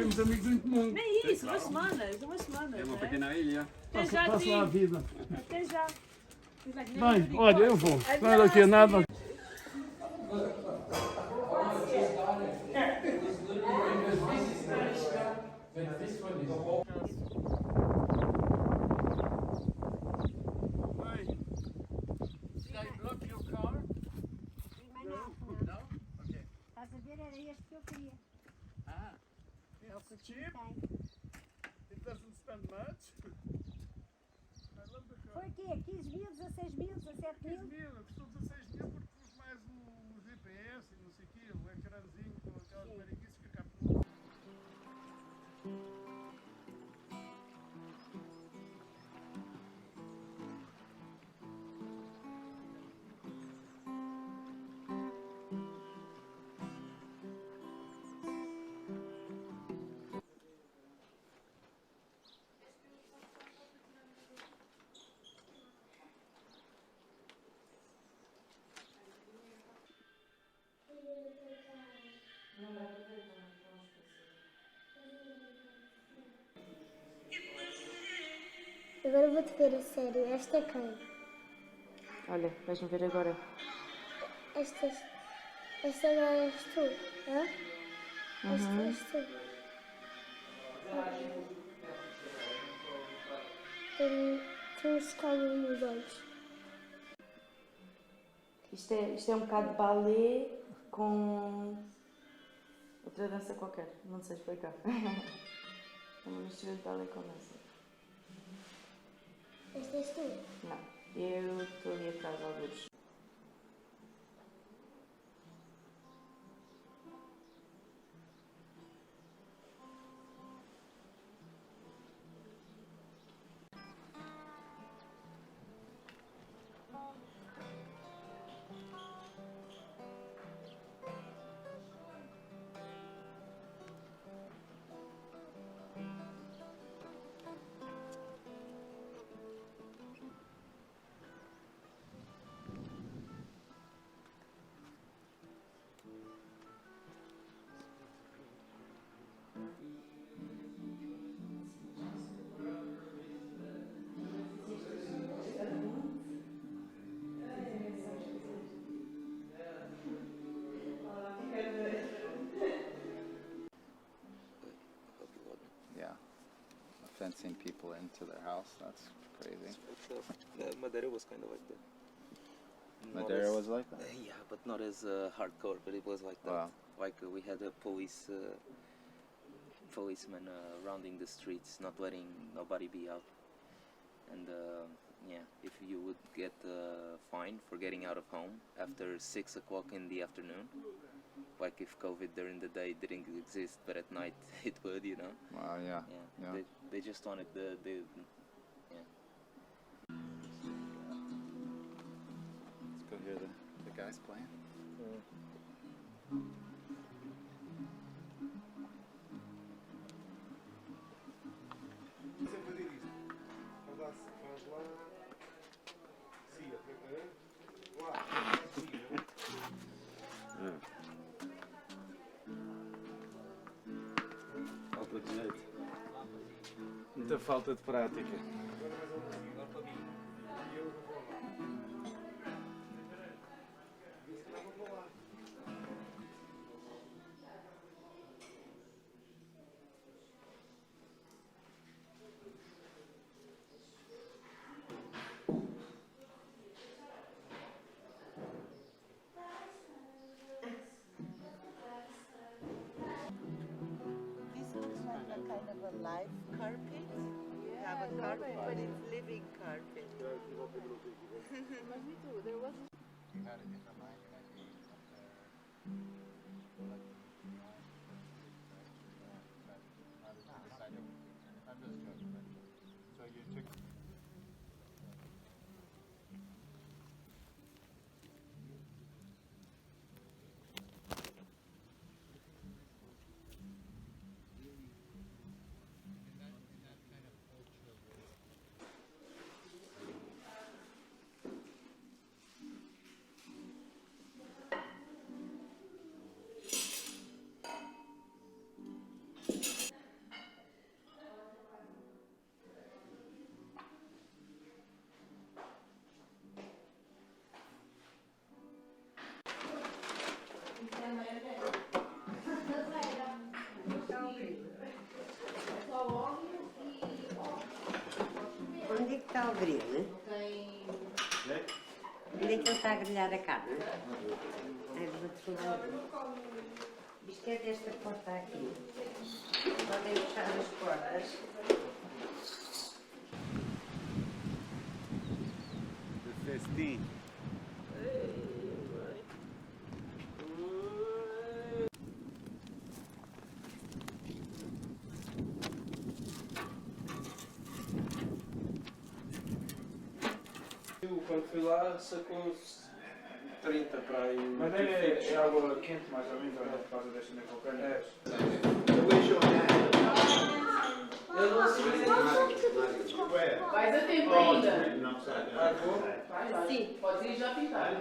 temos amigos em comum. Nem isso, umas semanas. É uma pequena ilha. Até já, Passa lá a vida. Até já. Bem, olha, eu vou. Não daqui a nada. Estás a ver? Era este que eu queria. It's cheap. It doesn't spend much. Foi o quê? 15 mil, 16 mil, 17 mil? 15 mil, custou 16 mil porque pus mais o GPS e não sei o quê, o ecrãzinho com aquelas mariquices que acabam por... Agora vou-te ver a sério. Esta é quem? Olha, vais-me ver agora. Esta agora és tu, hã? Esta és tu. Tem um escalo nos olhos. Isto é um bocado de balé com outra dança qualquer, não sei explicar. É uma mistura de balé com dança. Esta és tu? Não, eu estou ali atrás alguns. Fencing people into their house, that's crazy. Madeira was kind of like that. Madeira was like that? Yeah, but not as hardcore, but it was like that. Wow. Like we had a policeman rounding the streets, not letting nobody be out. And yeah, if you would get fined for getting out of home after 6 o'clock in the afternoon, like if COVID during the day didn't exist, but at night it would, you know. Wow, yeah. Yeah. They just wanted the yeah. Let's go hear the guys playing. Falta de jeito. Muita falta de prática. Live carpet. You have a carpet, but it's living carpet. You had it in your mind, you might be up there. I'm just joking. So you took... ao grill. Onde é que ele está a grelhar a carne? Ai, vou-te falar. Isto é desta porta aqui. Podem fechar as portas. Festim. Quando fui lá, sacou-se 30 para aí. Mas é água quente, mais ou menos, ou não, por causa desta necrocânia? É. Eu não sei. Vais a tempo ainda? Sim. Podes ir já pintar.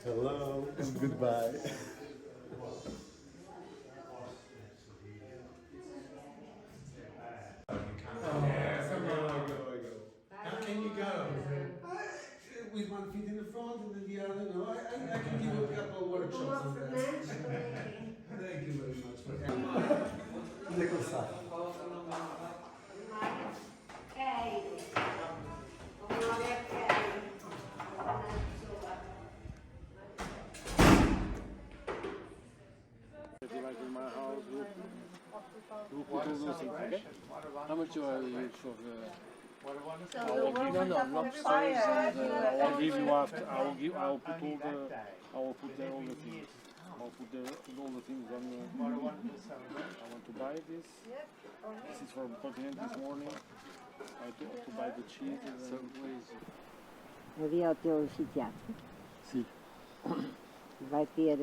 Hello and goodbye. How can you go? With one feet in the front and then the other. No, I can give you a couple of workshops on that. Thank you very much for coming. Onde é que ele sai? How much do I use for the... I'll give you after. I will put all the things. I'll put all the things on the. I want to buy this. This is from Continent this morning. I have to buy the cheese. Ali é o teu anfiteatro. Sim. Vai ter...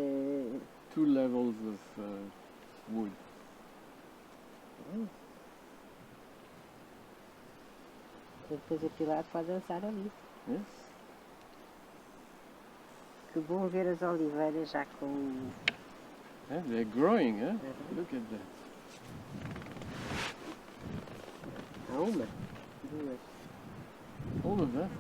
2 levels of wood. Depois o Pilar pode dançar ali. Que bom ver as oliveiras já com... Yeah, they're growing, eh? Look at that. Há uma, duas. All of that.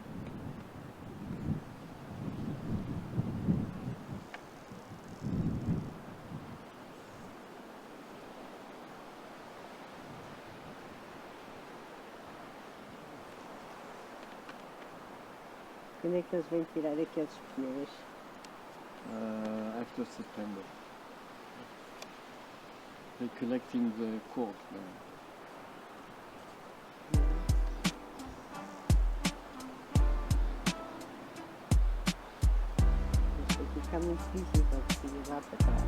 Quando é que eles vêm tirar aqueles pneus? After September. They're collecting the cork now. Isto aqui fica muito visível de cima lá para trás.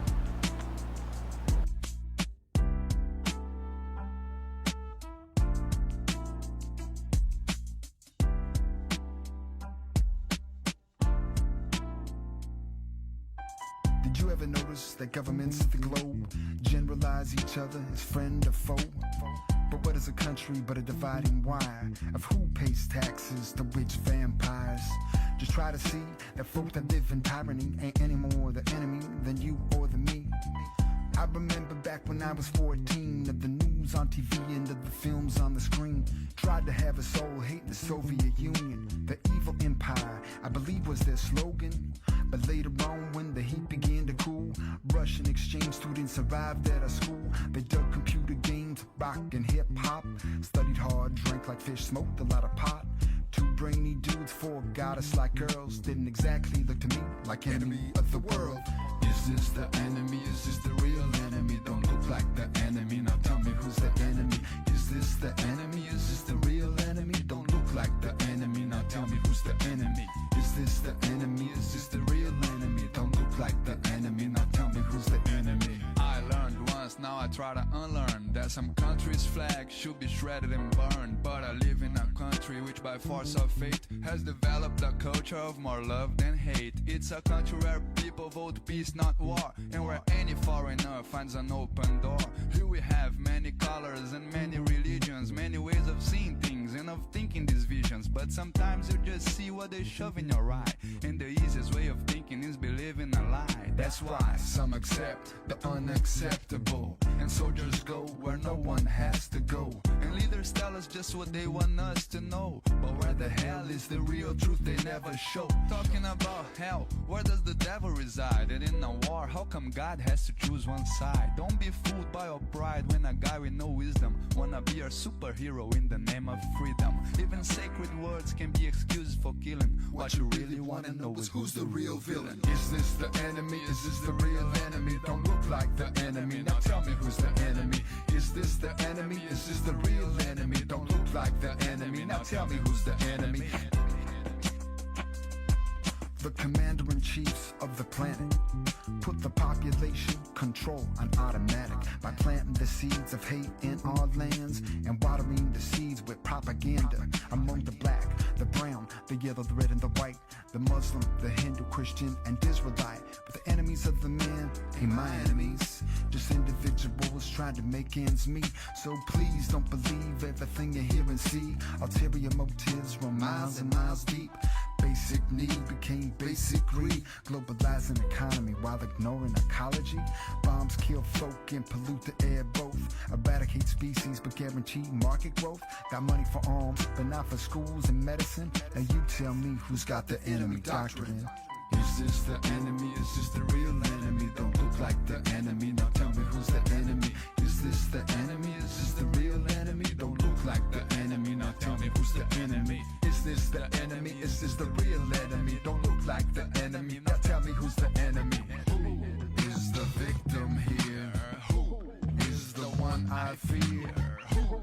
Did you ever notice that governments of the globe generalize each other as friend or foe? But what is a country but a dividing wire of who pays taxes to which vampires? Just try to see that folk that live in tyranny ain't any more the enemy than you or the me. I remember back when I was 14, of the news on TV and of the films on the screen. Tried to have us all hate the Soviet Union, the evil empire, I believe was their slogan. But later on when the heat began to cool, Russian exchange students arrived at our school. They dug computer games, rock and hip hop, studied hard, drank like fish, smoked a lot of pot. Two brainy dudes, 4 goddess like girls, didn't exactly look to me like enemy of the world. Is this the enemy? Is this the real enemy? Don't look like the enemy. Now tell me who's the enemy. Is this the enemy? Is this the real enemy? Don't look like the enemy. Now tell me who's the enemy. Is this the enemy? Is this the real enemy? Don't look like the enemy. Now tell me who's the enemy. I learned once, now I try to unlearn that some countries' flags should be shredded and burned. But I live in a country which by force of fate has developed a culture of more love than hate. It's a country where people vote peace, not war, and where any foreigner finds an open door. Here we have many colors and many religions, many ways of seeing things and of thinking these visions. But sometimes you just see what they shove in your eye, and the easiest way of thinking thinking is believing a lie. That's why some accept the unacceptable, and soldiers go where no one has to go, and leaders tell us just what they want us to know. But where the hell is the real truth they never show? Talking about hell, where does the devil reside? And in a war, how come God has to choose one side? Don't be fooled by your pride when a guy with no wisdom wanna be your superhero in the name of freedom. Even sacred words can be excuses for killing. What you really wanna know is who's the real villain. Is this the enemy? Is this the real enemy? Don't look like the enemy. Now tell me who's the enemy. Is this the enemy? Is this the real enemy? Don't look like the enemy. Now tell me who's the enemy. The commander-in-chiefs of the planet put the population control on automatic by planting the seeds of hate in our lands and watering the seeds with propaganda among the black, the brown, the yellow, the red, and the white, the Muslim, the Hindu, Christian, and Israelite. But the enemies of the man ain't my enemies, just individuals trying to make ends meet. So please don't believe everything you hear and see. Ulterior motives run miles and miles deep. Basic need became basic greed. Globalizing economy while ignoring ecology. Bombs kill folk and pollute the air both. Eradicate species but guarantee market growth. Got money for arms but not for schools and medicine. Now you tell me who's got the enemy doctrine. Is this the enemy? Is this the real enemy? Don't look like the enemy. Now tell me who's the enemy. Is this the enemy? Is this the real enemy? Don't look like the enemy. Now tell me who's the enemy. Is this the enemy? Is this the real enemy? Don't look like the enemy. Now tell me who's the enemy. Who is the victim here? Who is the one I fear? Who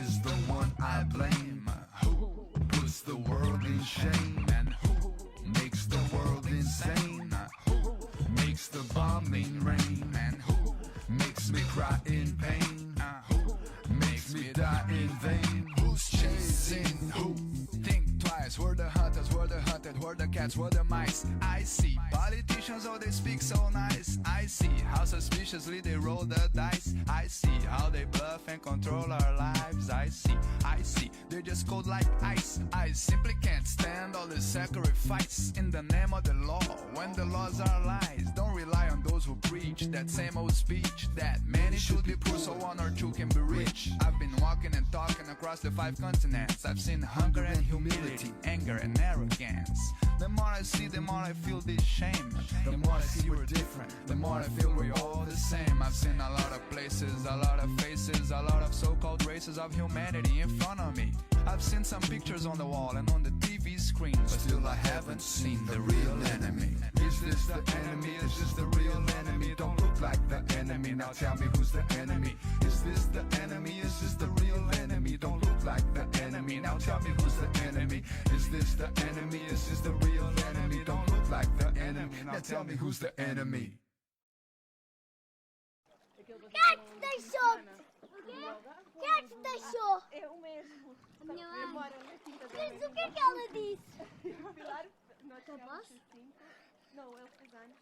is the one I blame? Who puts the world in shame? And who makes the world insane? Who makes the bombing rain? And who makes me cry in pain? Who makes me die in vain? Who's chasing who? Think twice, we're the hunters, we're the hunted, we're the cats, we're the mice. I see politicians, oh they speak so nice. I see how suspiciously they roll the dice. I see how they bluff and control our lives. I see, they're just cold like ice. I simply can't stand all the sacrifice in the name of the law when the laws are lies. Don't rely on those who preach that same old speech that many should be poor so one or two can be rich. I've been walking and talking across the 5 continents. I've seen hunger and humility, anger and arrogance. The more I see, the more I feel this shame. The more I see we're different, the more I feel we're all the same. I've seen a lot of places, a lot of faces, a lot of so-called races of humanity in front of me. I've seen some pictures on the wall and on the TV screen, but still I haven't seen the real enemy. Is this the enemy? Is this the real enemy? Don't look like the enemy. Now tell me who's the enemy. Is this the enemy? Is this the real enemy? Don't look like the enemy. Now tell me who's the enemy. Is this the enemy? Is this the real enemy? Don't look like the enemy. Now tell me who's the enemy. Quem te deixou? Quem te deixou? Eu mesmo. A minha mãe. Mora na quinta da Mas o que é que ela disse? Pilar, nós Capaz? tivemos 5. Não, ele fez anos.